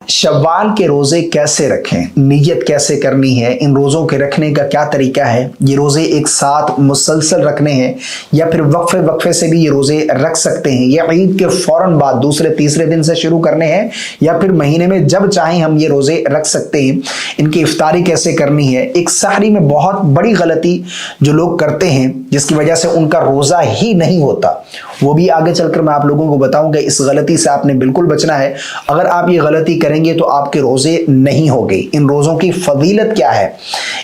शव्वाल के रोज़े कैसे रखें, नीयत कैसे करनी है, इन रोज़ों के रखने का क्या तरीका है, ये रोज़े एक साथ मुसलसल रखने हैं या फिर वक्फे वक्फे से भी ये रोज़े रख सकते हैं, या ईद के फ़ौरन बाद दूसरे तीसरे दिन से शुरू करने हैं या फिर महीने में जब चाहें हम ये रोज़े रख सकते हैं, इनकी इफ्तारी कैसे करनी है। एक सहरी में बहुत बड़ी गलती जो लोग करते हैं जिसकी वजह से उनका रोज़ा ही नहीं होता, वो भी आगे चलकर मैं आप लोगों को बताऊंगा। इस गलती से आपने बिल्कुल बचना है। अगर आप ये गलती करेंगे तो आपके रोज़े नहीं होंगे। इन रोज़ों की फजीलत क्या है,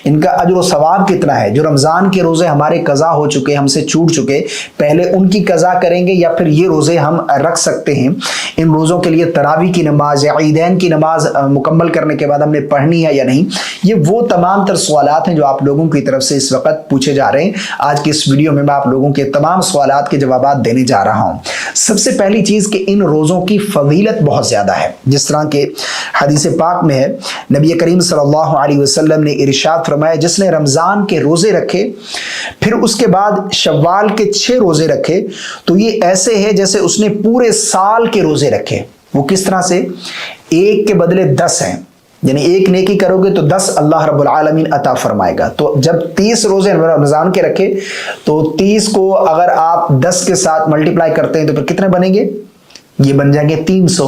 इनका अजर व सवाब कितना है। जो रमज़ान के रोज़े हमारे कज़ा हो चुके, हमसे छूट चुके, पहले उनकी कज़ा करेंगे या फिर ये रोज़े हम रख सकते हैं। इन रोज़ों के लिए तरावी की नमाज या ईदैन की नमाज मुकम्मल करने के बाद हमने पढ़नी है या नहीं, ये वो तमाम तर सवालात हैं जो आप लोगों की तरफ से इस वक्त पूछे जा रहे हैं। आज की इस वीडियो में मैं आप लोगों के तमाम सवालात के जवाब देने जा रहा हूं। सबसे पहली चीज कि इन रोज़ों की फजीलत बहुत ज्यादा है। जिस तरह के हदीस पाक में है, नबी करीम सल्लल्लाहु अलैहि वसल्लम ने इरशाद फरमाया, जिसने रमज़ान के रोज़े रखे फिर उसके बाद शव्वाल के 6 रोज़े रखे तो ये ऐसे है जैसे उसने पूरे साल के रोज़े रखे। वो किस तरह से, एक के बदले 10 हैं, यानी एक नेकी करोगे तो 10 अल्लाह रब्बुल आलमीन अता फरमाएगा। तो जब 30 रोज़े रमज़ान के रखे तो 30 को अगर आप 10 के साथ मल्टीप्लाई करते हैं तो फिर कितने बनेंगे, ये बन जाएंगे 300।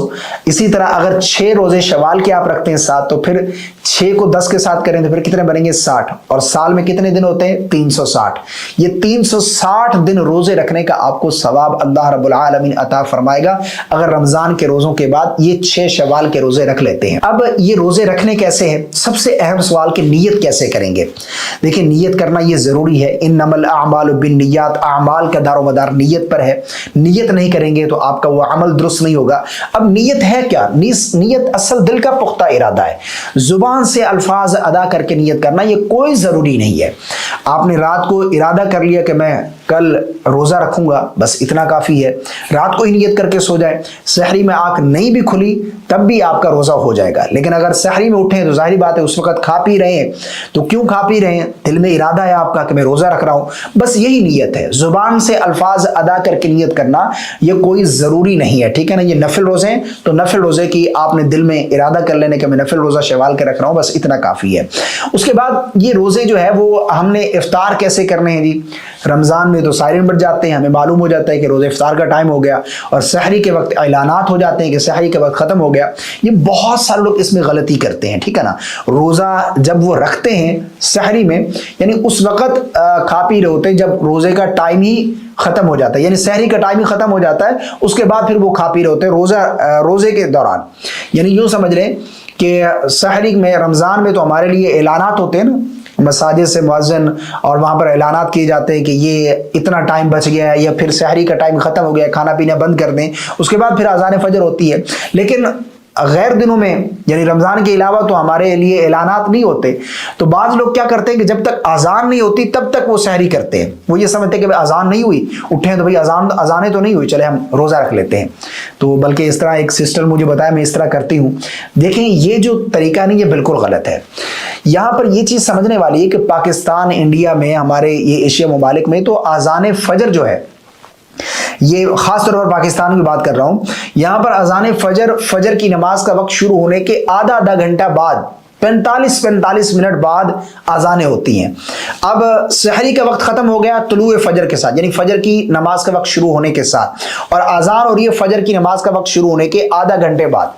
इसी तरह अगर 6 रोज़े शवाल के आप रखते हैं साथ तो फिर 6 को 10 के साथ करें तो फिर कितने बनेंगे, 60। और साल में कितने दिन होते हैं, 360। ये 360 दिन रोज़े रखने का आपको सवाब अल्लाह रब्बुल आलमीन अता फरमाएगा अगर रमज़ान के रोज़ों के बाद ये 6 शवाल के रोज़े रख लेते हैं। अब ये रोज़े रखने कैसे हैं, सबसे अहम सवाल कि नीयत कैसे करेंगे। देखिए, नीयत करना ये ज़रूरी है। इन्नमल अमालु बिन्नियात, अमाल का दारोमदार नीयत पर है। नीयत नहीं करेंगे तो आपका वो अमल दुरुस्त नहीं होगा। अब नीयत है क्या, नीयत असल दिल का पुख्ता इरादा है। जुबान से अल्फाज अदा करके नीयत करना ये कोई जरूरी नहीं है। आपने रात को इरादा कर लिया कि मैं कल रोजा रखूंगा, बस इतना काफी है। रात को ही नीयत करके सो जाए, सहरी में आंख नहीं भी खुली तब भी आपका रोजा हो जाएगा। लेकिन अगर सहरी में उठे तो जाहिर बात है उस वक्त खा पी रहे हैं, तो क्यों खा पी रहे हैं, दिल में इरादा है आपका कि मैं रोजा रख रहा हूं, बस यही नीयत है। जुबान से अल्फाज अदा करके नीयत करना ये कोई जरूरी नहीं है, ठीक है ना। ये नफिल रोजे हैं तो नफिल रोजे की आपने दिल में इरादा कर लेने के मैं नफिल रोजा शवाल के रख रहा हूं, बस इतना काफी है। उसके बाद ये रोजे जो है वो हमने इफ्तार कैसे करने हैं जी। रमजान में तो साइरन बज जाते हैं, हमें मालूम हो जाता है कि रोजे इफ्तार का टाइम हो गया, और सहरी के वक्त ऐलानात हो जाते हैं कि सहरी के वक्त खत्म हो गया। ये बहुत सारे लोग इसमें गलती करते हैं, ठीक है ना। रोजा जब वो रखते हैं सहरी में, यानी उस वक्त खा पी रहे होते हैं जब रोजे का टाइम ही खत्म हो जाता है, यानी सहरी का टाइम ही खत्म हो जाता है, उसके बाद फिर वो खा पी रहे होते हैं रोजे के दौरान। यानी यूं समझ लें कि सहरी में, रमजान में तो हमारे लिए ऐलानात होते हैं ना, मसाजिद से मुअज्जिन और वहाँ पर ऐलानात किए जाते हैं कि ये इतना टाइम बच गया है या फिर सहरी का टाइम ख़त्म हो गया, खाना पीना बंद कर दें। उसके बाद फिर अज़ान फजर होती है। लेकिन गैर दिनों में यानी रमज़ान के अलावा तो हमारे लिए ऐलानात नहीं होते। तो बाज़ लोग क्या करते हैं कि जब तक अजान नहीं होती तब तक वो सहरी करते हैं। वो ये समझते हैं कि अजान नहीं हुई, उठे तो भाई अजानें तो नहीं हुई, चले हम रोज़ा रख लेते हैं। तो बल्कि इस तरह एक सिस्टर मुझे बताया, मैं इस तरह करती हूँ। देखें, ये जो तरीका नहीं, ये बिल्कुल गलत है। यहाँ पर ये चीज़ समझने वाली है कि पाकिस्तान, इंडिया में, हमारे ये एशिया ममालिक में तो अजान फजर जो है, ये खास तौर पर पाकिस्तान की बात कर रहा हूं, यहां पर अजान फजर की नमाज का वक्त शुरू होने के आधा घंटा बाद 45 मिनट बाद अजानें होती हैं। अब सहरी का वक्त खत्म हो गया तुलूए फजर के साथ, यानी फजर की नमाज का वक्त शुरू होने के साथ, और अजान और ये फजर की नमाज का वक्त शुरू होने के आधा घंटे बाद।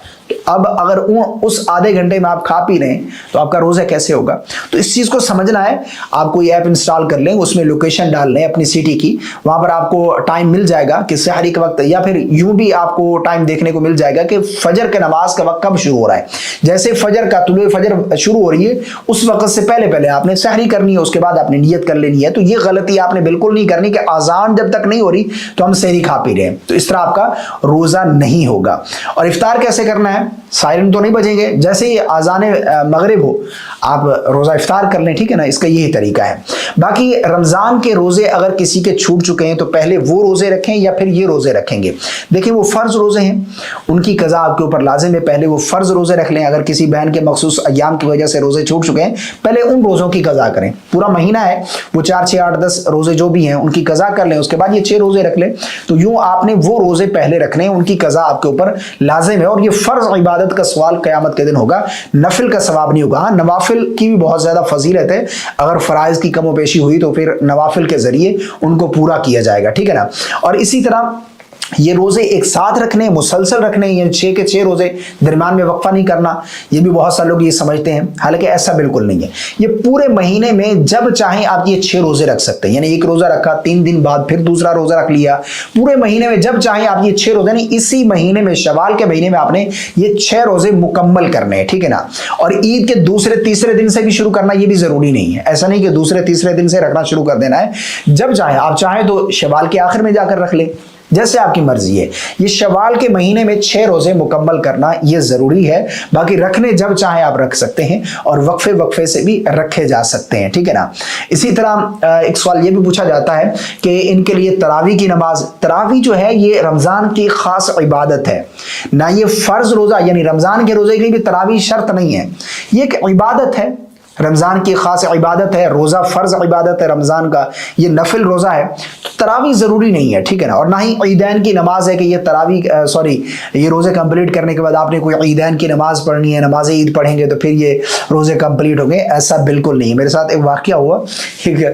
अब अगर उस आधे घंटे में आप खा पी रहे हैं तो आपका रोज़ा कैसे होगा। तो इस चीज़ को समझना है। आप कोई ऐप इंस्टॉल कर लें, उसमें लोकेशन डाल लें अपनी सिटी की, वहाँ पर आपको टाइम मिल जाएगा कि सहरी के वक्त, या फिर यूं भी आपको टाइम देखने को मिल जाएगा कि फजर के नमाज का वक्त कब शुरू हो रहा है। जैसे फजर का तुलुए फजर शुरू हो रही है उस वक्त से पहले आपने सहरी करनी है, उसके बाद आपने नियत कर लेनी है। तो ये गलती आपने बिल्कुल नहीं करनी कि अजान जब तक नहीं हो रही तो हम सहरी खा पी रहे हैं, तो इस तरह आपका रोज़ा नहीं होगा। और इफ्तार कैसे करना है, साइरन तो नहीं बजेंगे, जैसे ही आज़ान मगरिब हो आप रोज़ा इफ्तार कर लें, ठीक है ना। इसका यही तरीका है। बाकी रमज़ान के रोज़े अगर किसी के छूट चुके हैं तो पहले वो रोज़े रखें या फिर ये रोज़े रखेंगे। देखिए, वो फ़र्ज़ रोज़े हैं, उनकी कज़ा आपके ऊपर लाजिम है, पहले वो फ़र्ज़ रोज़े रख लें। अगर किसी बहन के मखसूस अय्याम की वजह से रोज़े छूट चुके हैं, पहले उन रोज़ों की कज़ा करें। पूरा महीना है, वो 4, 6, 8, 10 रोज़े जो भी हैं उनकी कज़ा कर लें, उसके बाद ये 6 रोज़े रख लें। तो यूँ आपने वो रोज़े पहले रखने हैं, उनकी कज़ा आपके ऊपर लाजिम है, और ये फ़र्ज़ عبادت کا سوال قیامت کے دن ہوگا، نفل کا ثواب نہیں ہوگا۔ ہاں نوافل کی بھی بہت زیادہ فضیلت ہے، اگر فرائض کی کم و بیشی ہوئی تو پھر نوافل کے ذریعے ان کو پورا کیا جائے گا، ٹھیک ہے نا۔ اور اسی طرح یہ روزے ایک ساتھ رکھنے، مسلسل رکھنے، یہ 6 کے 6 روزے، درمیان میں وقفہ نہیں کرنا، یہ بھی بہت سارے لوگ یہ سمجھتے ہیں، حالانکہ ایسا بالکل نہیں ہے۔ یہ پورے مہینے میں جب چاہیں آپ یہ 6 روزے رکھ سکتے ہیں، یعنی ایک روزہ رکھا، 3 دن بعد پھر دوسرا روزہ رکھ لیا، پورے مہینے میں جب چاہیں آپ یہ 6 روزے، نہیں اسی مہینے میں شوال کے مہینے میں آپ نے یہ 6 روزے مکمل کرنے ہیں، ٹھیک ہے نا۔ اور عید کے دوسرے تیسرے دن سے بھی شروع کرنا یہ بھی ضروری نہیں ہے، ایسا نہیں کہ دوسرے تیسرے دن سے رکھنا شروع کر دینا ہے، جب چاہیں آپ چاہیں تو شوال کے آخر میں جا کر رکھ لیں، جیسے آپ کی مرضی ہے۔ یہ شوال کے مہینے میں 6 روزے مکمل کرنا یہ ضروری ہے، باقی رکھنے جب چاہیں آپ رکھ سکتے ہیں، اور وقفے وقفے سے بھی رکھے جا سکتے ہیں، ٹھیک ہے نا۔ اسی طرح ایک سوال یہ بھی پوچھا جاتا ہے کہ ان کے لیے تراویح کی نماز، تراویح جو ہے یہ رمضان کی خاص عبادت ہے، نہ یہ فرض روزہ، یعنی رمضان کے روزے کے لیے بھی تراویح شرط نہیں ہے، یہ ایک عبادت ہے، رمضان کی خاص عبادت ہے، روزہ فرض عبادت ہے رمضان کا، یہ نفل روزہ ہے، تراویح ضروری نہیں ہے، ٹھیک ہے نا۔ اور نہ ہی عیدین کی نماز ہے کہ یہ تراویح یہ روزے کمپلیٹ کرنے کے بعد آپ نے کوئی عیدین کی نماز پڑھنی ہے، نماز عید پڑھیں گے تو پھر یہ روزے کمپلیٹ ہوں گے، ایسا بالکل نہیں ہے۔ میرے ساتھ ایک واقعہ ہوا، ایک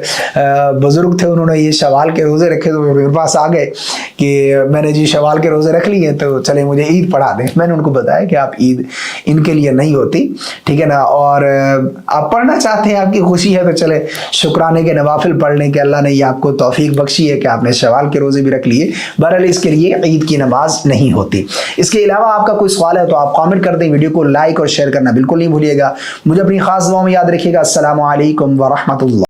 بزرگ تھے، انہوں نے یہ شوال کے روزے رکھے تو میرے پاس آ گئے کہ میں نے جی شوال کے روزے رکھ لیے تو چلے مجھے عید پڑھا دیں۔ میں نے ان کو بتایا کہ آپ عید ان کے لیے نہیں ہوتی، ٹھیک ہے نا، اور آپ پڑھنا چاہتے ہیں، آپ کی خوشی ہے تو چلے شکرانے کے نوافل پڑھ لیں کہ اللہ نے یہ آپ کو توفیق بخشی ہے کہ آپ نے شوال کے روزے بھی رکھ لیے، بہرحال اس کے لیے عید کی نماز نہیں ہوتی۔ اس کے علاوہ آپ کا کوئی سوال ہے تو آپ کامنٹ کر دیں، ویڈیو کو لائک اور شیئر کرنا بالکل نہیں بھولیے گا۔ مجھے اپنی خاص دعاؤں میں یاد رکھیے گا۔ السلام علیکم ورحمۃ اللہ۔